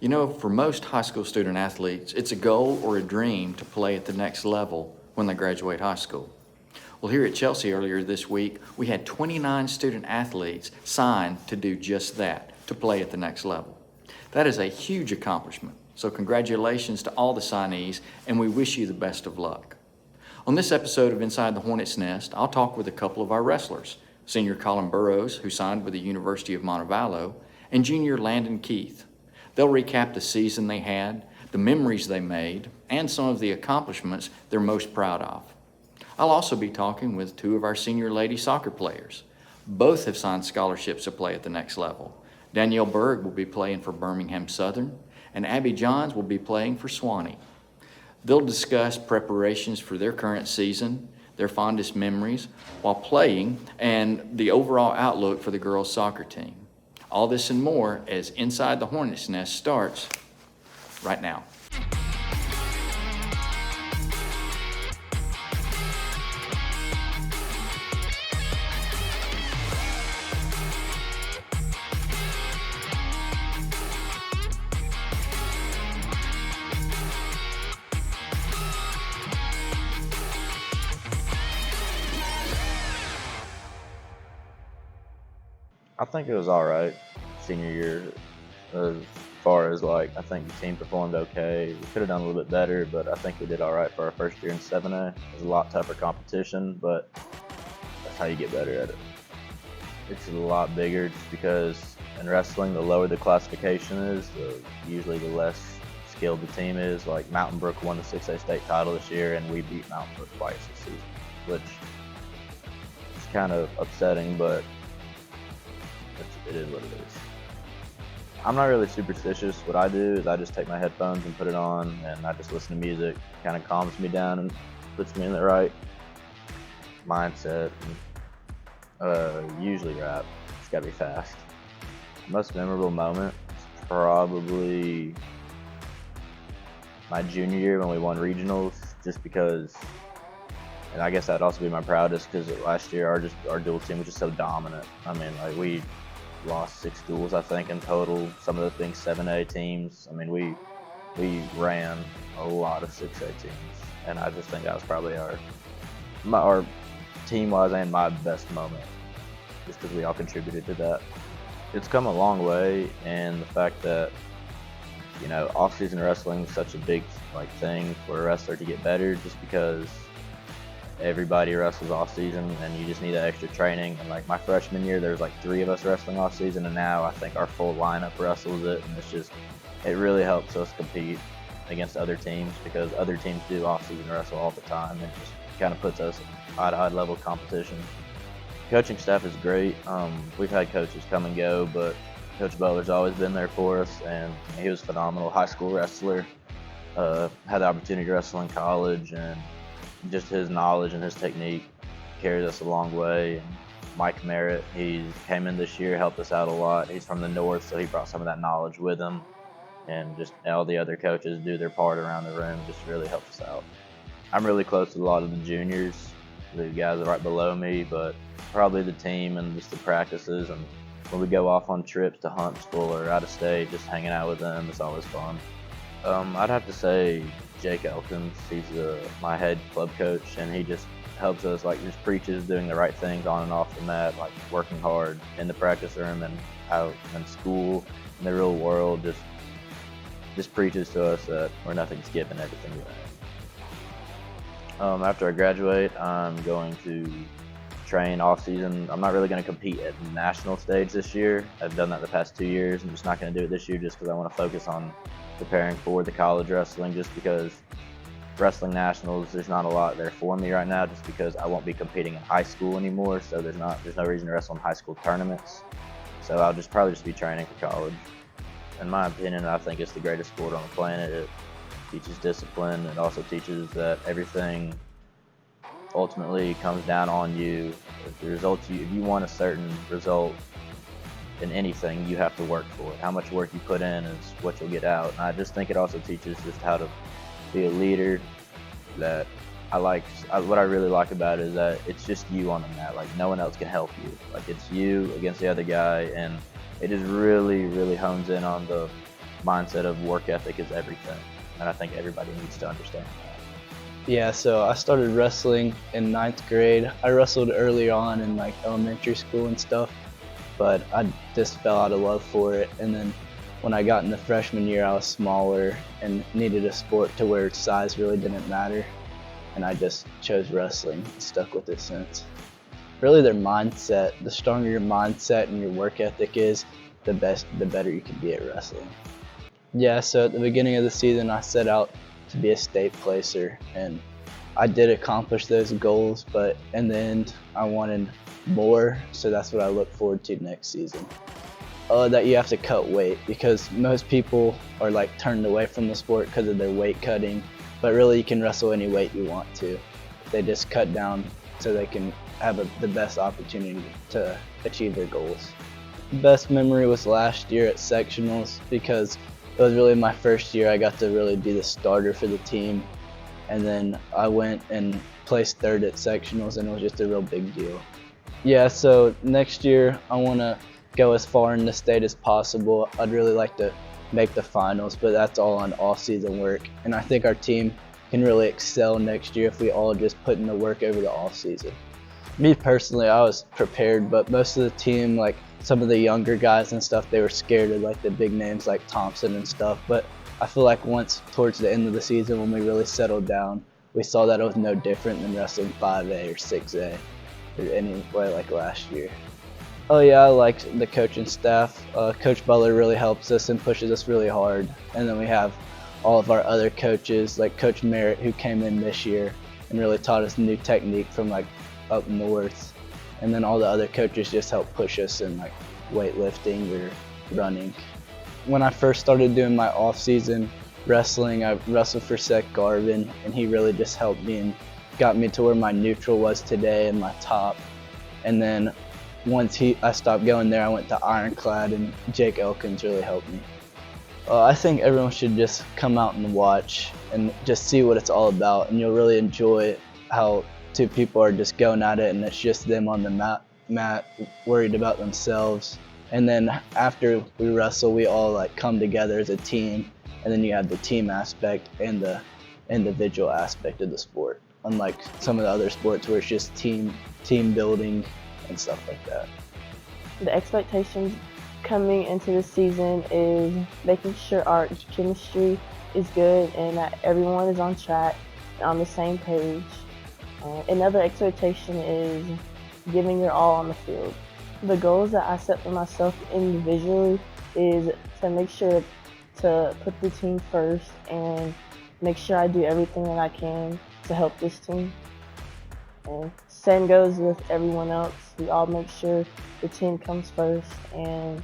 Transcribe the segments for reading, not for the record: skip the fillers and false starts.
You know, for most high school student athletes, it's a goal or a dream to play at the next level when they graduate high school. Well, here at Chelsea earlier this week, we had 29 student athletes signed to do just that, to play at the next level. That is a huge accomplishment, so congratulations to all the signees, and we wish you the best of luck. On this episode of Inside the Hornets Nest, I'll talk with a couple of our wrestlers, senior Colin Burrows, who signed with the University of Montevallo, and junior Landon Keith. They'll recap the season they had, the memories they made, and some of the accomplishments they're most proud of. I'll also be talking with two of our senior lady soccer players. Both have signed scholarships to play at the next level. Danielle Berg will be playing for Birmingham Southern, and Abby Johns will be playing for Swanee. They'll discuss preparations for their current season, their fondest memories while playing, and the overall outlook for the girls' soccer team. All this and more as Inside the Hornets Nest starts right now. I think it was all right senior year as far as I think the team performed okay. We could have done a little bit better, but I think we did all right for our first year in 7A. It was a lot tougher competition, but that's how you get better at it. It's a lot bigger just because in wrestling, the lower the classification is, usually the less skilled the team is. Like Mountain Brook won the 6A state title this year, and we beat Mountain Brook twice this season, which is kind of upsetting, but it is what it is. I'm not really superstitious. What I do is I just take my headphones and put it on, and I just listen to music. Kind of calms me down and puts me in the right mindset. Usually rap. It's gotta be fast. Most memorable moment is probably my junior year when we won regionals, just because. And I guess that'd also be my proudest because last year our dual team was just so dominant. I mean, we lost 6 duels, I think, in total. Some of those being 7A teams. I mean, we ran a lot of 6A teams, and I just think that was probably our team-wise and my best moment, just because we all contributed to that. It's come a long way, and the fact that off-season wrestling is such a big thing for a wrestler to get better, just because everybody wrestles off season and you just need that extra training. And my freshman year, there was 3 of us wrestling off season, and now I think our full lineup wrestles it, and it really helps us compete against other teams, because other teams do off season wrestle all the time. It just kind of puts us at eye level competition. Coaching staff is great. We've had coaches come and go, but Coach Butler's always been there for us, and he was a phenomenal high school wrestler. Had the opportunity to wrestle in college, and just his knowledge and his technique carries us a long way. And Mike Merritt, he came in this year, helped us out a lot. He's from the north, so he brought some of that knowledge with him. And just all the other coaches do their part around the room, just really helps us out. I'm really close to a lot of the juniors, the guys right below me, but probably the team and just the practices. And when we go off on trips to Huntsville or out of state, just hanging out with them, it's always fun. I'd have to say Jake Elkins. He's my head club coach, and he just helps us, just preaches doing the right things on and off the mat, working hard in the practice room and out in school, in the real world. Just preaches to us that we're nothing's given, everything we have. After I graduate, I'm going to train off season. I'm not really going to compete at the national stage this year. I've done that the past 2 years. I'm just not going to do it this year, just because I want to focus on preparing for the college wrestling, just because wrestling nationals, there's not a lot there for me right now, just because I won't be competing in high school anymore, so there's no reason to wrestle in high school tournaments. So I'll probably just be training for college. In my opinion, I think it's the greatest sport on the planet. It teaches discipline. It also teaches that everything ultimately comes down on you. If you want a certain result in anything, you have to work for it. How much work you put in is what you'll get out. And I just think it also teaches just how to be a leader. That what I really like about it is that it's just you on the mat. No one else can help you. It's you against the other guy, and it just really, really hones in on the mindset of work ethic is everything, and I think everybody needs to understand that. Yeah, so I started wrestling in 9th grade. I wrestled early on in like elementary school and stuff, but I just fell out of love for it. And then when I got in the freshman year, I was smaller and needed a sport to where size really didn't matter. And I just chose wrestling and stuck with it since. Really their mindset, the stronger your mindset and your work ethic is, the better you can be at wrestling. Yeah, so at the beginning of the season, I set out to be a state placer, and I did accomplish those goals, but in the end, I wanted more, so that's what I look forward to next season. That you have to cut weight, because most people are like turned away from the sport because of their weight cutting, but really you can wrestle any weight you want to. They just cut down so they can have the best opportunity to achieve their goals. Best memory was last year at sectionals, because it was really my first year. I got to really be the starter for the team, and then I went and placed third at sectionals, and it was just a real big deal. Yeah, so next year I want to go as far in the state as possible. I'd really like to make the finals, but that's all on off-season work, and I think our team can really excel next year if we all just put in the work over the off-season. Me personally, I was prepared, but most of the team, like some of the younger guys and stuff, they were scared of like the big names like Thompson and stuff. But I feel like once towards the end of the season, when we really settled down, we saw that it was no different than wrestling 5A or 6A or any way like last year. Oh yeah, I like the coaching staff. Coach Butler really helps us and pushes us really hard. And then we have all of our other coaches, like Coach Merritt, who came in this year and really taught us new technique from like up north. And then all the other coaches just help push us in like weightlifting or running. When I first started doing my off-season wrestling, I wrestled for Seth Garvin, and he really just helped me and got me to where my neutral was today and my top. And then once I stopped going there, I went to Ironclad, and Jake Elkins really helped me. I think everyone should just come out and watch and just see what it's all about, and you'll really enjoy how two people are just going at it, and it's just them on the mat worried about themselves. And then after we wrestle, we all like come together as a team, and then you have the team aspect and the individual aspect of the sport, unlike some of the other sports where it's just team building and stuff like that. The expectations coming into the season is making sure our chemistry is good and that everyone is on track and on the same page. Another expectation is giving your all on the field. The goals that I set for myself individually is to make sure to put the team first and make sure I do everything that I can to help this team. And same goes with everyone else. We all make sure the team comes first and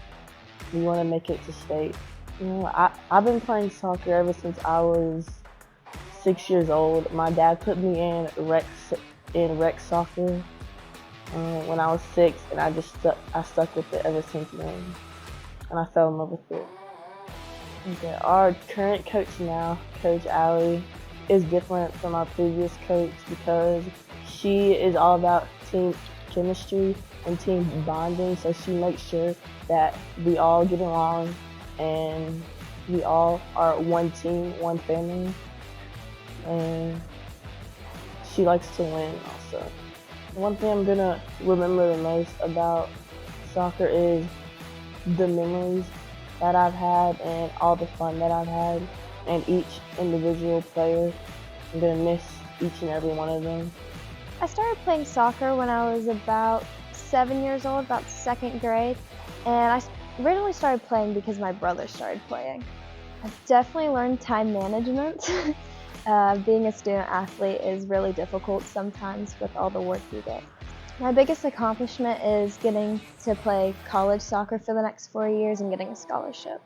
we want to make it to state. You know, I've been playing soccer ever since I was 6 years old. My dad put me in rec soccer when I was 6, and I stuck with it ever since then, and I fell in love with it. Okay, our current coach now, Coach Allie, is different from our previous coach because she is all about team chemistry and team bonding, so she makes sure that we all get along and we all are one team, one family, and she likes to win also. One thing I'm gonna remember the most about soccer is the memories that I've had and all the fun that I've had, and each individual player. I'm gonna miss each and every one of them. I started playing soccer when I was about 7 years old, about 2nd grade, and I originally started playing because my brother started playing. I've definitely learned time management. Being a student athlete is really difficult sometimes with all the work you get. My biggest accomplishment is getting to play college soccer for the next 4 years and getting a scholarship.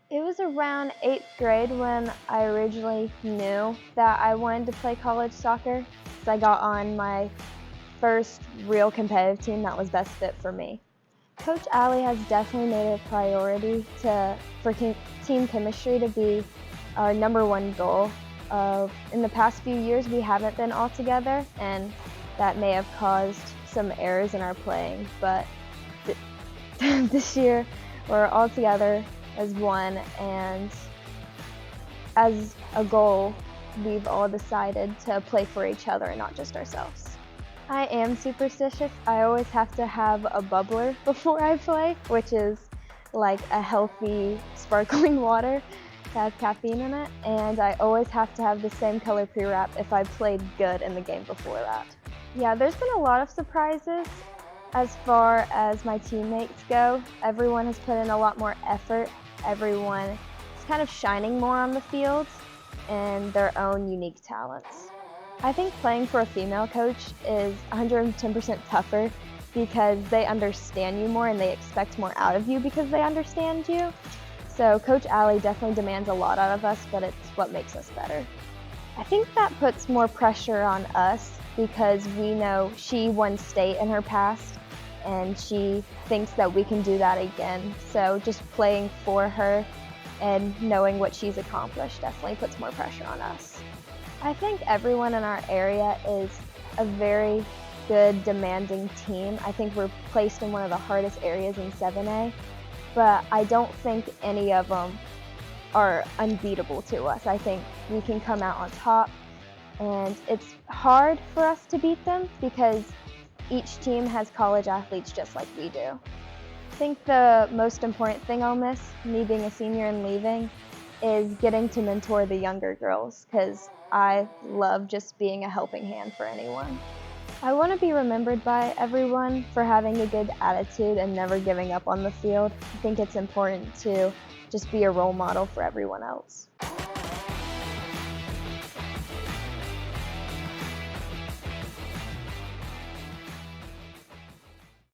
It was around 8th grade when I originally knew that I wanted to play college soccer, because I got on my first real competitive team that was best fit for me. Coach Allie has definitely made it a priority for team chemistry to be our #1 goal. In the past few years, we haven't been all together, and that may have caused some errors in our playing, but this year we're all together as one, and as a goal, we've all decided to play for each other and not just ourselves. I am superstitious. I always have to have a bubbler before I play, which is like a healthy sparkling water that has caffeine in it, and I always have to have the same color pre-wrap if I played good in the game before that. Yeah, there's been a lot of surprises as far as my teammates go. Everyone has put in a lot more effort. Everyone is kind of shining more on the field and their own unique talents. I think playing for a female coach is 110% tougher because they understand you more and they expect more out of you because they understand you. So Coach Allie definitely demands a lot out of us, but it's what makes us better. I think that puts more pressure on us because we know she won state in her past and she thinks that we can do that again. So just playing for her and knowing what she's accomplished definitely puts more pressure on us. I think everyone in our area is a very good, demanding team. I think we're placed in one of the hardest areas in 7A, but I don't think any of them are unbeatable to us. I think we can come out on top, and it's hard for us to beat them because each team has college athletes just like we do. I think the most important thing I'll miss, me being a senior and leaving, is getting to mentor the younger girls because I love just being a helping hand for anyone. I want to be remembered by everyone for having a good attitude and never giving up on the field. I think it's important to just be a role model for everyone else.